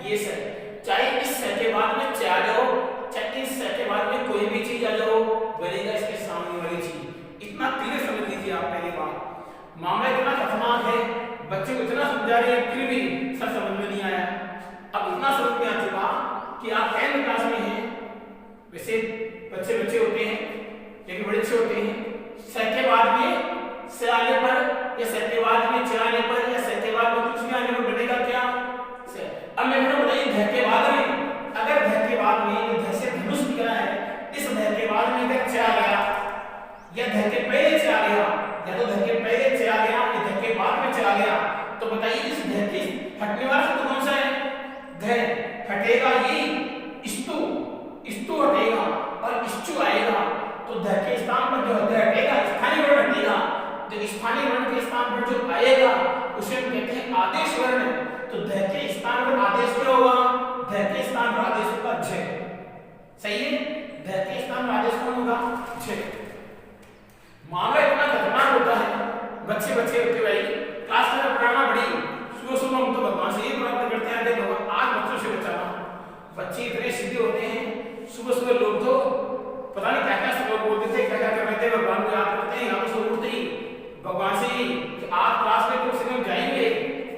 ये स। चाहे इस स के बाद में च आ जाओ, चाहे इस स के बाद में कोई भी चीज आ जाओ, बनेगा इसके सामने वाली चीज। इतना क्लियर समझ लीजिए आप। पहली बात, मामला इतना खतरनाक है, बच्चे को इतना समझा रहे हैं फिर भी सब समझ में नहीं आया। अब इतना समझ में आ चुका कि आप 10th क्लास में हैं। वैसे बच्चे बच्चे होते हैं लेकिन बड़े अच्छे होते हैं। स के बाद में स आने पर या स के बाद में च आने पर या स के बाद में कुछ भी आने पर बनेगा क्या स। अब मैं आपको बताइए ध के बाद में, अगर ध के बाद में ध से धनुष निकला है, इस ध के बाद में अगर च आ गया या ध के पहले च आ गया या तो ध के पहले च आ गया या ध के बाद में च आ गया, तो बताइए इस ध के हटने वाला शब्द कौन सा है? ध हटेगा ये स्तु, स्तु हटेगा और इश्चु आएगा। तो ध के स्थान पर जो ध हटेगा स्थानीय वर्ण हटेगा, जो स्थानीय वर्ण के स्थान पर जो आएगा उसे हम कहते हैं आदेश वर्ण। तो ध के स्थान पर आदेश क्या होगा? ध के स्थान पर आदेश होगा झ। सही है, ध के स्थान पर आदेश कौन होगा? झ। मामला इतना खतरनाक होता है, बच्चे बच्चे होते भाई क्लास में पढ़ाना बड़ी सुबह सुबह हम तो भगवान से ये प्रार्थना करते हैं, देखो आज बच्चों से बचाना। बच्चे इतने सीधे होते हैं, सुबह सुबह लोग तो पता नहीं क्या क्या लोग बोलते थे, क्या क्या कर रहे थे, भगवान को याद करते हैं। यहाँ पर सुबह उठते ही भगवान से कि आज क्लास में कुछ समय जाएंगे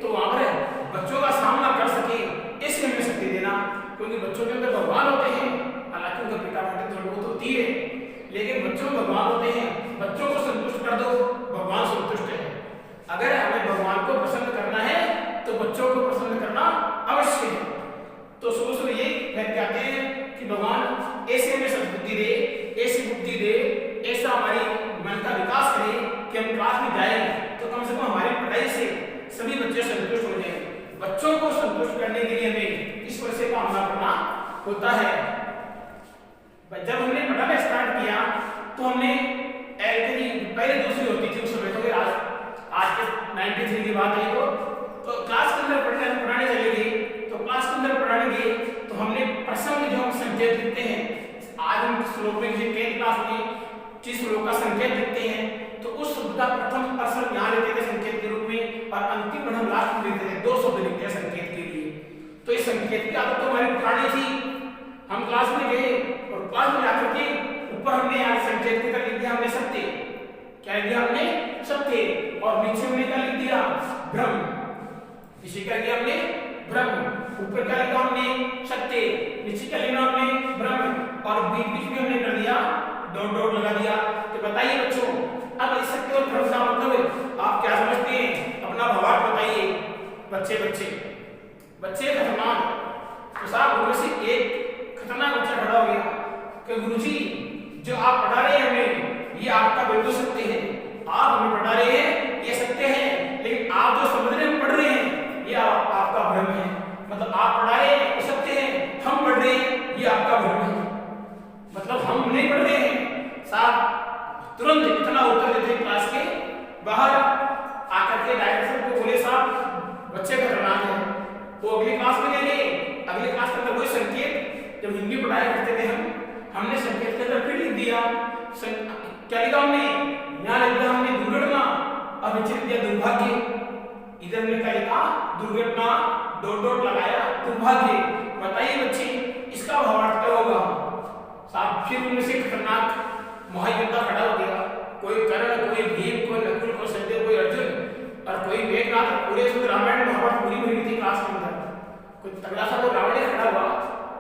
तो वहां पर बच्चों का सामना कर सके, इसलिए हमें शक्ति देना, क्योंकि बच्चों के अंदर भगवान होते हैं। हालांकि उनका पिता माता थोड़ी बहुत होती है, लेकिन बच्चों में भगवान होते हैं। बच्चों को संतुष्ट कर दो, भगवान संतुष्ट है। अगर हमें भगवान को प्रसन्न करना है तो बच्चों को प्रसन्न करना अवश्य है। तो सुबह सुबह ये कहते हैं कि भगवान ऐसे हमें सद्बुद्धि दे, ऐसी बुद्धि दे, ऐसा हमारी मन का विकास करे कि हम क्लास में जाएं तो कम से कम हमारी पढ़ाई से सभी बच्चे संतुष्ट हो जाएं। बच्चों को संतुष्ट करने के लिए हमें इस पर से कामना करना होता है। जब हमने पढ़ाना स्टार्ट किया तो हमने एलकेजी पहले दूसरी होती थी उस समय, तो फिर आज के 93 की बात है तो क्लास के अंदर पढ़ाने चले गए। तो क्लास के अंदर पढ़ाने गए तो हमने प्रसंग जो हम संकेत लिखते हैं, आज हम श्लोक में 10th क्लास में जिस श्लोक का संकेत लिखते हैं तो उस शब्द का प्रथम अक्षर यहाँ लेते थे संकेत के रूप में और अंतिम हम लास्ट में लिखते थे। 2 शब्द लिखते हैं संकेत के लिए। तो इस संकेत की आदत तो हमारी पुरानी थी। हम क्लास में गए और क्लास में जाकर के ऊपर हमने यहाँ संकेत की तरह लिख दिया हमने सत्य। क्या लिख दिया हमने? सत्य। और नीचे हमने क्या लिख दिया? ब्रह्म। नीचे क्या लिखा हमने? ब्रह्म। ऊपर क्या लिखा हमने? सत्य। नीचे क्या लिखा हमने? ब्रह्म। और बीच बीच में हमने कर दिया डॉट डॉट लगा दिया। तो बताइए बच्चों, अब इस सत्य और ब्रह्म का मतलब आप क्या समझते हैं? अपना भावार्थ बताइए। बच्चे बच्चे बच्चे खतरनाक। तो साहब उनमें से एक खतरनाक बच्चा खड़ा हो गया कि गुरुजी जो आप पढ़ा रहे हैं हमें ये आपका बिल्कुल सत्य है। आप हमें पढ़ा रहे हैं ये सत्य है, लेकिन आप जो समझने में पढ़ रहे हैं ये आपका भ्रम है। मतलब आप पढ़ा रहे हैं वो सत्य है, हम पढ़ रहे हैं ये आपका भ्रम है। मतलब हम नहीं पढ़ रहे हैं। साहब तुरंत इतना उत्तर देते क्लास के बाहर आकर के डायरेक्टर को बोले साहब बच्चे खतरनाक है। वो अगली क्लास में गए। अगली क्लास के अंदर वही संकेत जब हिंदी पढ़ाया करते थे हमने संकेत के अंदर फिर लिख दिया। क्या लिखा हमने? यहाँ लिख दिया हमने दुर्घटना। अब नीचे लिख दिया दुर्भाग्य, इधर हमने क्या लिखा दुर्घटना, डॉट डॉट लगाया दुर्भाग्य। बताइए बच्चे इसका भावार्थ क्या होगा? साहब फिर उनमें से खतरनाक महायोद्धा खड़ा हो गया, कोई कर्ण, कोई भीम, कोई नकुल, कोई सहदेव, कोई अर्जुन और कोई मेघनाथ। पूरे उसमें रामायण महाभारत पूरी भरी थी क्लास के अंदर। कोई तगड़ा सा वो रावण खड़ा हुआ,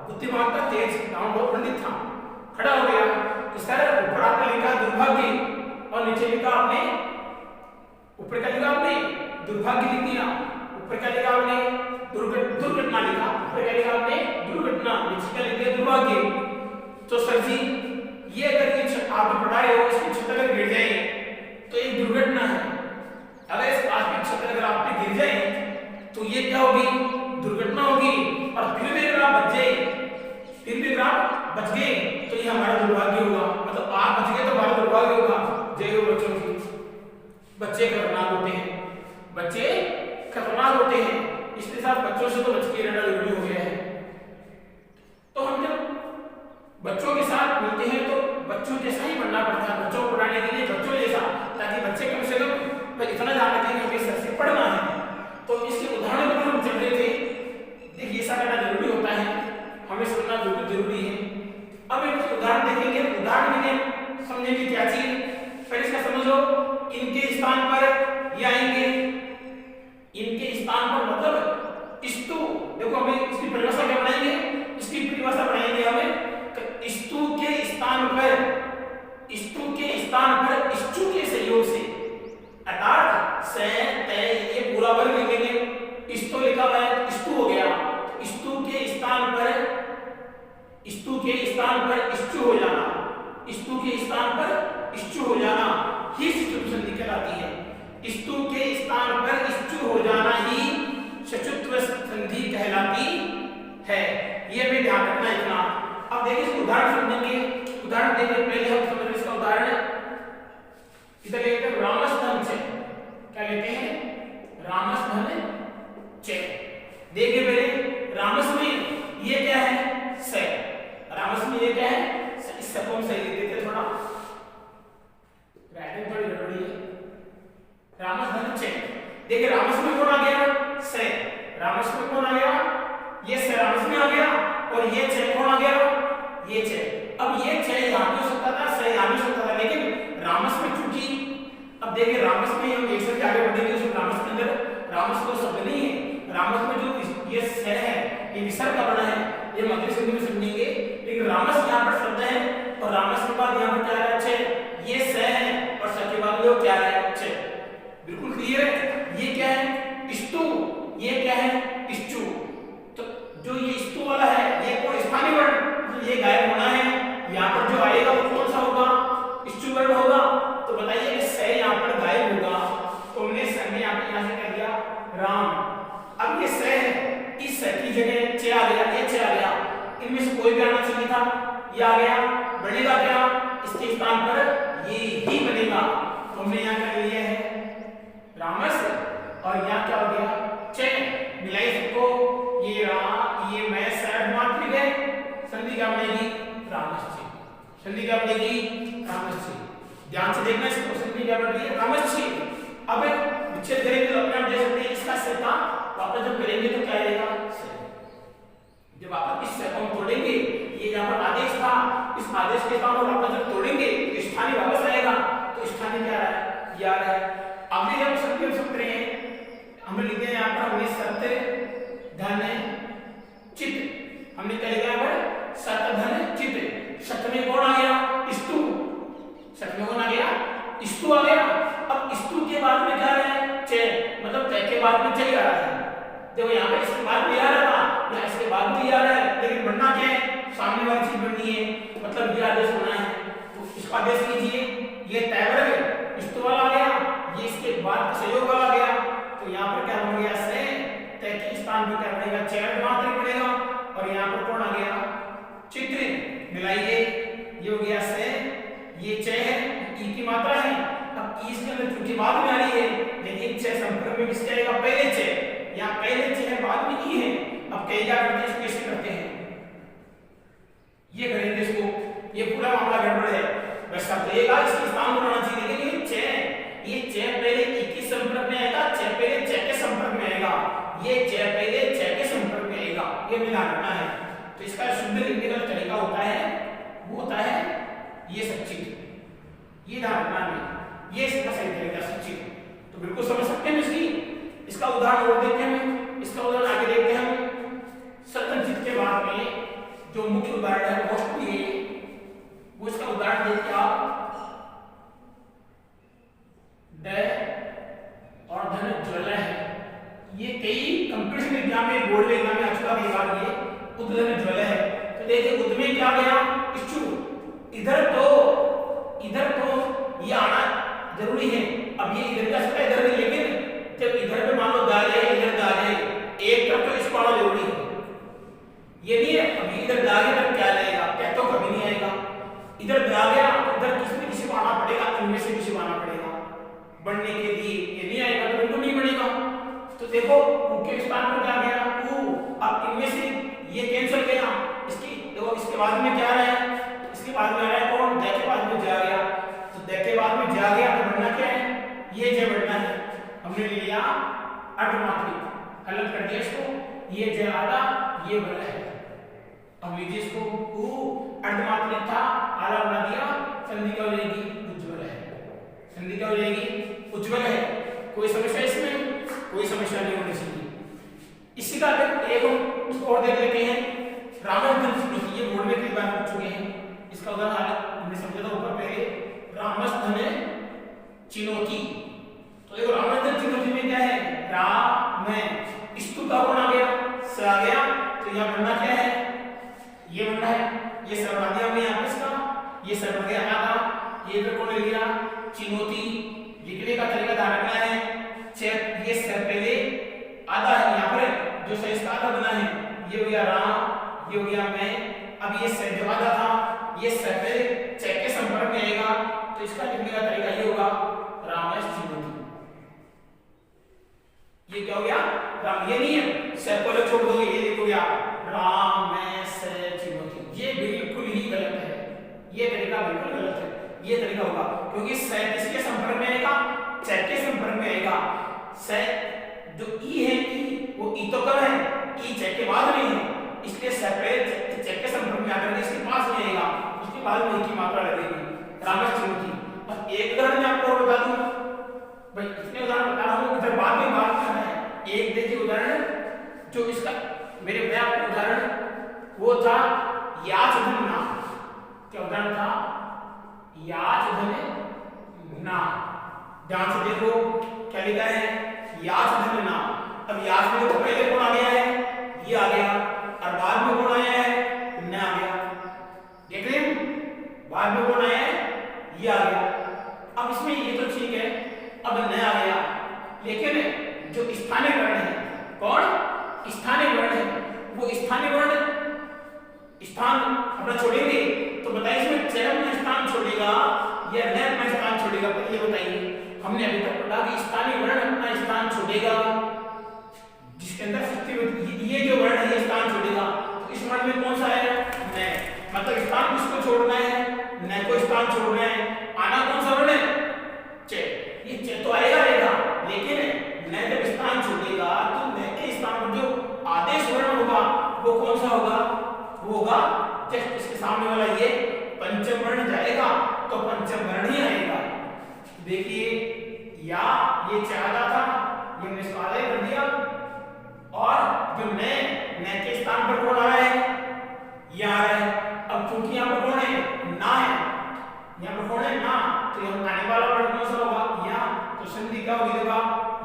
बुद्धिमान था, तेज, रावण बहुत पंडित था, खड़ा हो गया। तो सर ऊपर आपने लिखा दुर्भाग्य और नीचे लिखा आपने, ऊपर क्या लिखा आपने दुर्भाग्य लिख दिया, ऊपर क्या लिखा आपने दुर्घटना लिखा, ऊपर क्या लिखा आपने दुर्घटना, नीचे क्या लिख दिया दुर्भाग्य। तो सर जी ये अगर ये आप पढ़ाए हो इसकी छत अगर गिर जाए तो एक दुर्घटना है, अगर इस क्लास की छत अगर आप पे गिर जाए तो ये क्या होगी दुर्घटना होगी। और फिर भी अगर आप बच जाए, फिर भी अगर आप बच गए तो ये हमारा दुर्भाग्य होगा, मतलब आप बच गए तो हमारा दुर्भाग्य होगा। जय हो बच्चों की। बच्चे खतरनाक होते हैं, बच्चे खतरनाक होते हैं, इसलिए साथ बच्चों से तो बच के रहना जरूरी हो गया है। तो हम जब बच्चों के साथ मिलते हैं तो बच्चों जैसा ही बनना पड़ता है, बच्चों को पढ़ाने के लिए बच्चों जैसा, ताकि बच्चे कम से कम इतना जान रखें कि सर से पढ़ना है। तो इसके उदाहरण पर हम चल रहे थे, देखिए ऐसा करना जरूरी होता है, हमें समझना बिल्कुल जरूरी है। अब एक उदाहरण देखेंगे, उदाहरण में समझेंगे क्या चीज, पहले इसका समझो। इनके स्थान पर ये आएंगे, इनके स्थान पर मतलब स्तु, देखो हमें इसकी परिभाषा क्या बनाएंगे, इसकी परिभाषा बनाएंगे हमें स्तु के स्थान पर, स्तु के स्थान पर स्तु के सहयोग से, अर्थात से तय ये पूरा वर्ग लिखेंगे, स्तु लिखा हुआ है स्तु हो गया, स्तु के स्थान पर, स्तु के स्थान पर स्तु हो जाना, स्तु के स्थान पर स्तु हो जाना ही सचुत्व संधि कहलाती है। स्तु के स्थान पर स्तु हो जाना ही सचुत्व संधि कहलाती है, ये भी ध्यान रखना इतना। अब देखिए इसको उदाहरण समझेंगे, उदाहरण देखने पहले हम समझ इसका उदाहरण, इधर लेते हैं रामस धन से, क्या लेते हैं रामस धन चे। देखिए पहले रामस में ये क्या है से, रामस में ये क्या है, इस सबको हम सही लिख देते थोड़ा, राइटिंग थोड़ी गड़बड़ी है। रामस धन चे, देखिए रामस में कौन आ गया से, रामस में कौन आ गया ये से, रामस में आ गया, और ये छे कौन आ गया ये छे। अब ये छे यहां पे हो सकता था, से यहां भी हो सकता था, लेकिन रामस में चूंकि, अब देखिए रामस में हम एक से आगे बढ़ेंगे, उस रामस के अंदर रामस को शब्द नहीं है, रामस में जो ये से है ये विसर्ग का बना है, ये मध्य संधि में समझेंगे, लेकिन रामस यहां पर शब्द है और रामस के बाद यहां पर क्या है छे, ये से है और से के बाद वो क्या है छे। बिल्कुल क्लियर है, ये क्या है स्तु, ये क्या है स्तु। तो जो ये स्तु वाला है ये कौन स्थानीय वर्ण, तो ये गायब होना है, यहाँ पर जो आएगा वो कौन सा होगा स्तु वर्ण होगा। तो बताइए कि से यहाँ पर गायब होगा, तो हमने से यहाँ से कर दिया राम। अब ये से है, इस से की जगह चे आ गया, ये चे आ गया, इनमें से कोई भी आना चाहिए था, ये आ गया, बनेगा क्या इसके स्थान पर ये ही बनेगा। तो हमने यहाँ कर लिया है रामस, और यहाँ क्या हो गया चे, मिलाई सबको, ये ये मैं शरद मात्र गए, संधि क्या बनेगी रामश्ची, संधि क्या बनेगी रामश्ची। ध्यान से देखना इसको, संधि क्या बनेगी रामश्ची। अब विच्छेद करेंगे तो अपने आप देख सकते हैं इसका से था, वापस जब करेंगे तो क्या आएगा से, जब वापस इस से को तोड़ेंगे, ये यहाँ पर आदेश था, इस आदेश के साथ वापस जब तोड़ेंगे तो स्थानीय वापस आएगा, तो स्थानीय क्या आ रहा है ये आ रहा है। अगले हम संधि हम समझ रहे हैं, हम लिखते हैं यहाँ पर हमने सत्य धन चित, हमने क्या लिखा है सत्य धन चित। सत्य में कौन आ गया स्तु, सत्य में कौन आ गया स्तु आ गया। अब स्तु के बाद में क्या है चे, मतलब चे के बाद में चे आ रहा है, देखो यहाँ पे इसके बाद भी आ रहा था, यहाँ इसके बाद भी आ रहा है, लेकिन बनना क्या है सामने वाली चीज बननी है, मतलब ये आदेश होना है। तो इसका आदेश लीजिए, ये तैवर्ग स्तु वाला आ गया, ये इसके बाद सहयोग वाला आ गया, तो यहाँ पर क्या बन गया से, तय के स्थान पर क्या बनेगा चरण मात्र बनेगा, और यहाँ पर कौन आ गया चित्र, मिलाइए ये हो गया से, ये चे है ई की मात्रा है। अब ई इसके अंदर चूंकि बाद में आ रही है, लेकिन चे संपर्क में किसके आएगा पहले चे, यहाँ पहले चे है बाद में ई है। अब कई क्या करते हैं इसको कैसे करते हैं, ये करेंगे इसको, ये पूरा मामला गड़बड़ है, बस अब देगा इसके स्थान पर होना चाहिए, लेकिन ये चे पहले ई की संपर्क इसका उदाहरण और देखते हैं, इसका उदाहरण आगे देखते हैं हम। सतनचित के बाद में जो मुख्य उदाहरण है मोस्टली है, वो इसका उदाहरण देखिए आप, ड और धन ज्वल है। ये कई कंपटीशन एग्जाम में, बोर्ड एग्जाम में आ चुका है बार ये उद्धन ज्वल है। तो देखिए उद में क्या गया इच्छु, इधर तो ये आना जरूरी है। अब ये इधर का सकता है इधर भी, लेकिन जब इधर पे मान लो दा जाए इधर दा जाए, एक तरफ तो इसको आना जरूरी है। ये नहीं है अभी इधर दा गया तब क्या आएगा, क्या तो कभी नहीं आएगा। इधर दा गया इधर किसी न किसी को आना पड़ेगा, इनमें से किसी को आना पड़ेगा बढ़ने के लिए। ये नहीं आएगा तो बिल्कुल नहीं बढ़ेगा। तो देखो मुख्य स्थान पर क्या गया ऊ, अब इनमें से ये कैंसिल गया, इसकी देखो इसके बाद में क्या आ रहा है, इसके बाद में आ रहा है कौन, द के बाद में जा गया। तो द के बाद में जा गया तो बढ़ना क्या है, ये ज बढ़ना है। हमने ले लिया अर्धमात्रिक, अलग कर दिया इसको, ये ज आधा ये बड़ा है। अब लीजिए इसको ऊ अर्धमात्रिक था, आधा बना दिया, संधि क्या हो जाएगी उज्ज्वल है। संधि क्या हो जाएगी उज्ज्वल है। कोई समस्या इसमें, कोई समस्या नहीं होनी चाहिए। इसी का एक और देख लेते हैं, रामस धन, ये बोर्ड में कई बार पूछ चुके हैं। इसका उदाहरण हमने समझा था ऊपर पहले, रामस धन चिनोती। तो देखो रामस धन चिनोती में क्या है, राम में स्तु का कौन आ गया, स आ गया। तो यहाँ बनना क्या है, ये बनना है, ये सर बना दिया हमने यहाँ पे इसका, ये सर बन गया आधा, ये इधर कौन ले लिया चिनोती। लिखने का तरीका ध्यान रखना है, ये सर पहले आधा है, यहाँ पर जो सर इसका आधा बना है, ये हो गया राम, ये हो गया मैं। अब ये सर जो आधा था, ये सर पहले चेक के संपर्क में आएगा, तो इसका लिखने का तरीका ये होगा रामस चिनोती। ये क्या हो गया राम, ये नहीं है सर को छोड़ दोगे, ये देखो गया रामस चिनोती। ये बिल्कुल ही गलत है, ये तरीका बिल्कुल गलत है। ये तरीका होगा क्योंकि सर किसके संपर्क में आएगा, चेक के संपर्क में आएगा। सर जो ई है, ई वो ई तो कब है, ई चेक के बाद नहीं है, इसलिए सर पे चेक के संपर्क में आकर इसके पास नहीं आएगा, उसके बाद में ई की मात्रा लगेगी रामस चिनोती। और एक उदाहरण मैं आपको और बता दूं भाई, इतने उदाहरण बता रहा हूं, इधर बाद में बात करना है। एक देखिए उदाहरण जो इसका मेरे मैं आपको उदाहरण वो था याच धन ना। क्या उदाहरण था, याच धन ना। ध्यान से देखो क्या लिखा है, याच धन ना। अब याच में तो पहले कौन आ गया है, ये आ गया, और बाद में कौन आया है, न आ गया। देख रहे हैं बाद में कौन आया है, ये आ गया। अब इसमें ये तो ठीक है, अब न आ गया, लेकिन जो स्थानीय वर्ण है, कौन स्थानीय वर्ण है, वो स्थानीय वर्ण स्थान अपना छोड़ेंगे। तो बताइए इसमें च अपना स्थान छोड़ेगा या न अपना स्थान छोड़ेगा, ये बताइए। हमने अभी तक पढ़ा कि स्थानीय वर्ण अपना स्थान छोड़ेगा, जिसके अंदर ये जो वर्ण है ये स्थान छोड़ेगा। तो इस वर्ण में कौन सा है, न। मतलब स्थान किसको छोड़ना है, न को स्थान छोड़ना है। आना कौन सा वर्ण है, च। ये च तो आएगा, लेकिन न जब स्थान छोड़ेगा तो न के स्थान पर जो आदेश वर्ण होगा वो कौन सा होगा, वो होगा जस्ट इसके सामने वाला ये पंचम वर्ण जाएगा तो पंचम वर्ण ही आएगा। देखिए या ये चाहता था, ये हमने इसको आधा कर दिया, और जो न के स्थान पर कौन आ रहा है, ये आ रहा है। अब चूंकि यहाँ पर कौन है, ना है, यहाँ पर कौन है ना, तो ये आने वाला वर्ण कौन सा होगा, या। तो संधि क्या होगी, देखा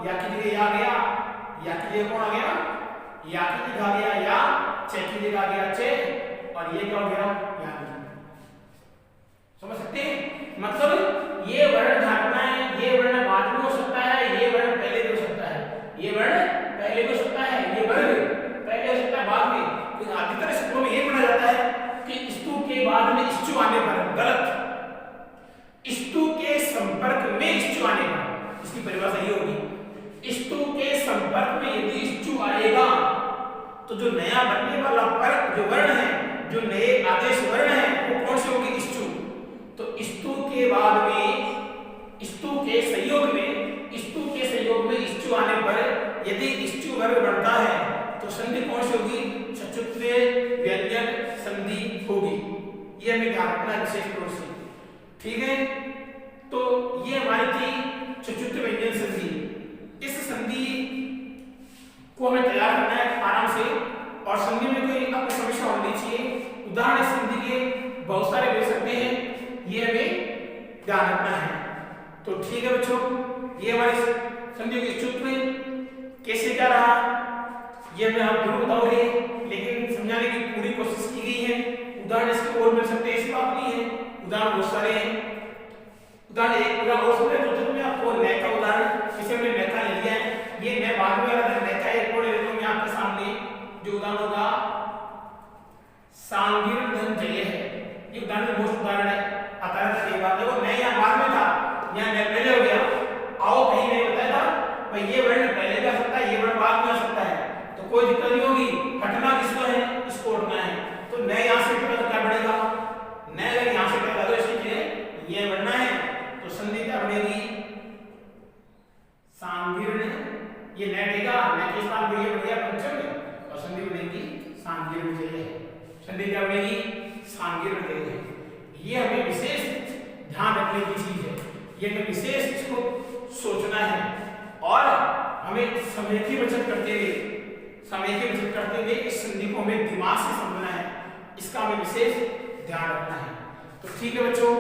या की जगह या गया, या की जगह कौन आ गया, या की जगह आ गया या, चे की जगह आ गया चे, और ये क्या हो गया या। समझ सकते हैं, मतलब ये वर्ण धारणा है, ये वर्ण बाद में हो सकता है, ये वर्ण पहले भी हो सकता है, ये वर्ण पहले भी हो सकता है, ये वर्ण पहले हो सकता है बाद में। तो अधिकतर स्कूलों में ये पढ़ा जाता है कि स्तु के बाद में इच्छु आने पर, गलत। स्तु के संपर्क में इच्छु आने पर, इसकी परिभाषा ये होगी, स्तु के संपर्क में यदि इच्छु आएगा तो जो नया बनने वाला पर जो वर्ण है, जो नए आदेश वर्ण है, वो कौन से होगी, इच्छु। तो स्तु के बाद में, स्तु के संयोग में इच्छु आने पर यदि इच्छु वर्ग बढ़ता है तो संधि कौन सी होगी, चतुर्थ व्यंजन संधि होगी। ये हमें ध्यान रखना है विशेष रूप से, ठीक है। तो ये हमारी थी चतुर्थ व्यंजन संधि। इस संधि ठीक है बच्चों, ये हमारी संधियों की सूत्र कैसे क्या रहा ये मैं आप जरूर बताओगे, लेकिन समझाने की पूरी कोशिश की गई है। उदाहरण इसके और मिल सकते हैं, ऐसी बात नहीं है, उदाहरण बहुत सारे हैं। उदाहरण एक पूरा और सुन रहे तो मैं आपको नए का उदाहरण, इसे हमने नेता ले लिया है, ये मैं बाद में वाला नेता एक और ले लेता हूं मैं आपके सामने। जो उदाहरण होगा सांगीर्ण धन जय है, ये उदाहरण मोस्ट उदाहरण है, आता रहता है बात है। वो मैं यहाँ बाद में था, यहाँ मैं पहले हो गया, आओ कहीं नहीं बताया था भाई ये वर्ण पहले भी आ सकता है, ये वर्ण बाद में आ सकता है, तो कोई दिक्कत नहीं होगी। हटना किसको है, इसको हटना है, तो नए यहाँ से हटेगा तो क्या बढ़ेगा, नए अगर यहाँ से हटेगा तो इसलिए ये बढ़ना है, तो संधि क्या बनेगी सांगीर्ण, ये नए हटेगा, नए के स्थान पर ये बढ़ गया पंचम और संधि बनेगी सांगीर्ण जय। संधि क्या बनेगी सांगीर्ण जय। ये हमें विशेष ध्यान रखने की चीज है, ये हमें विशेष इसको सोचना है और हमें समय की बचत करते हुए इस संधि को हमें दिमाग से समझना है, इसका हमें विशेष ध्यान रखना है। तो ठीक है बच्चों,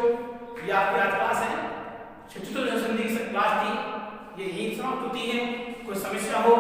ये आपकी आज क्लास है, चतुर्थ संधि की क्लास थी, ये यही समाप्त होती है। कोई समस्या हो